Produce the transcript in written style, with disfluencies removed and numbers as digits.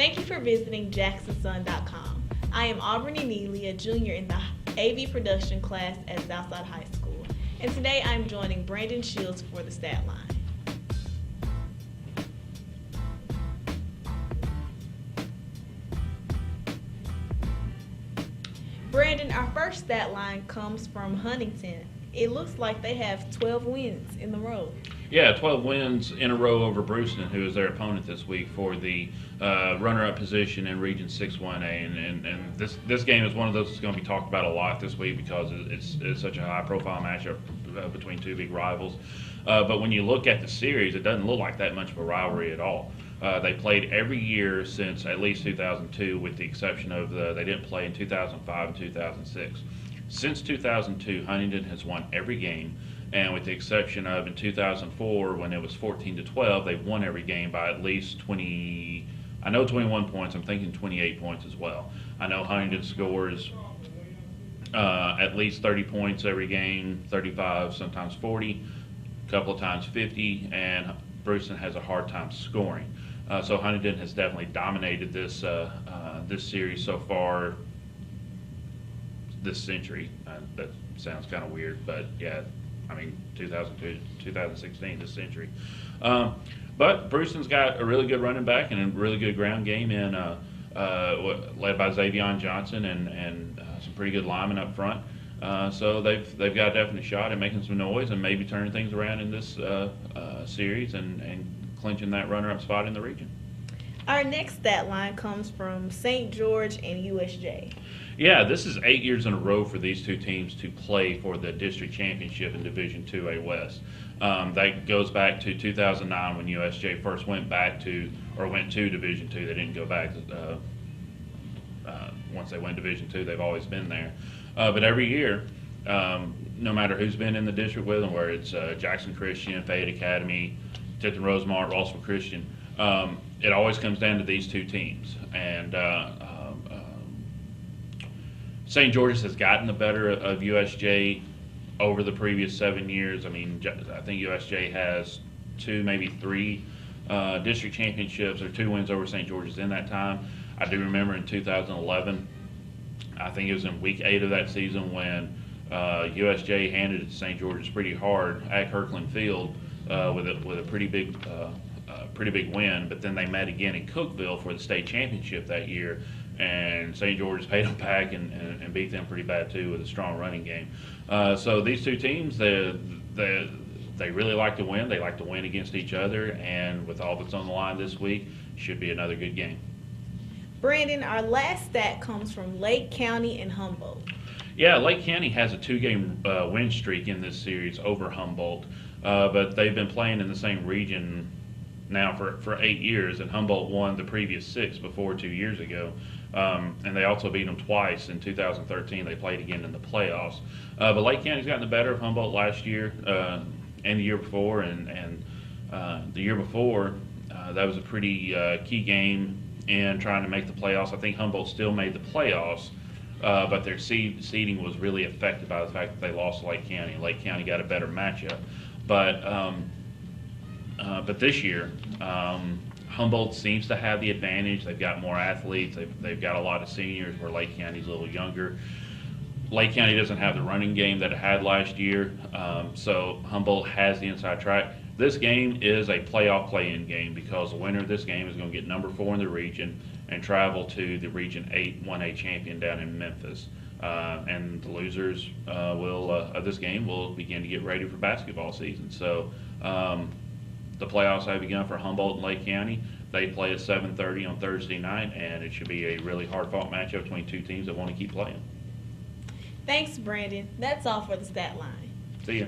Thank you for visiting JacksonSun.com. I am Aubrey Neely, a junior in the AV production class at Southside High School, and today I'm joining Brandon Shields for the stat line. Brandon, our first stat line comes from Huntington. It looks like they have 12 wins in a row. Yeah, 12 wins in a row over Bruceton, who is their opponent this week for the runner-up position in Region 6-1A. And this game is one of those that's going to be talked about a lot this week because it's such a high-profile matchup between two big rivals. But when you look at the series, it doesn't look like that much of a rivalry at all. They played every year since at least 2002, with the exception of they didn't play in 2005 and 2006. Since 2002, Huntington has won every game, and with the exception of in 2004, when it was 14-12, they've won every game by at least 20. I know 21 points. I'm thinking 28 points as well. I know Huntington scores at least 30 points every game, 35, sometimes 40, a couple of times 50, and Bruceton has a hard time scoring. So Huntington has definitely dominated this series so far this century. That sounds kind of weird, but yeah, I mean 2002, 2016, this century. But Bruceton's got a really good running back and a really good ground game in led by Xavion Johnson and some pretty good linemen up front. So they've got a definite shot at making some noise and maybe turning things around in this series and clinching that runner-up spot in the region. Our next stat line comes from St. George and USJ. Yeah, this is 8 years in a row for these two teams to play for the district championship in Division IIA West. That goes back to 2009 when USJ first went to Division II. They didn't go back. Once they went Division II, they've always been there. But every year, no matter who's been in the district with them, where it's Jackson Christian, Fayette Academy, Tipton Rosemont, Rossville Christian, it always comes down to these two teams. And St. George's has gotten the better of USJ over the previous 7 years. I mean, I think USJ has 2, maybe 3 district championships or 2 wins over St. George's in that time. I do remember in 2011, I think it was in week 8 of that season when USJ handed it to St. George's pretty hard at Kirkland Field with a pretty big win. But then they met again in Cookeville for the state championship that year, and St. George's paid them back and beat them pretty bad too with a strong running game. So these two teams, they really like to win. They like to win against each other, and with all that's on the line this week, should be another good game. Brandon, our last stat comes from Lake County and Humboldt. Yeah, Lake County has a 2-game win streak in this series over Humboldt, but they've been playing in the same region now for 8 years, and Humboldt won the previous 6 before 2 years ago. And they also beat them twice in 2013. They played again in the playoffs. But Lake County's gotten the better of Humboldt last year and the year before, and the year before that was a pretty key game in trying to make the playoffs. I think Humboldt still made the playoffs, but their seeding was really affected by the fact that they lost to Lake County. Lake County got a better matchup, but this year Humboldt seems to have the advantage. They've got more athletes. They've got a lot of seniors, where Lake County's a little younger. Lake County doesn't have the running game that it had last year, so Humboldt has the inside track. This game is a playoff play-in game because the winner of this game is going to get number 4 in the region and travel to the Region 8 1A champion down in Memphis. And the losers of this game will begin to get ready for basketball season. So the playoffs have begun for Humboldt and Lake County. They play at 7:30 on Thursday night, and it should be a really hard-fought matchup between two teams that want to keep playing. Thanks, Brandon. That's all for the stat line. See ya.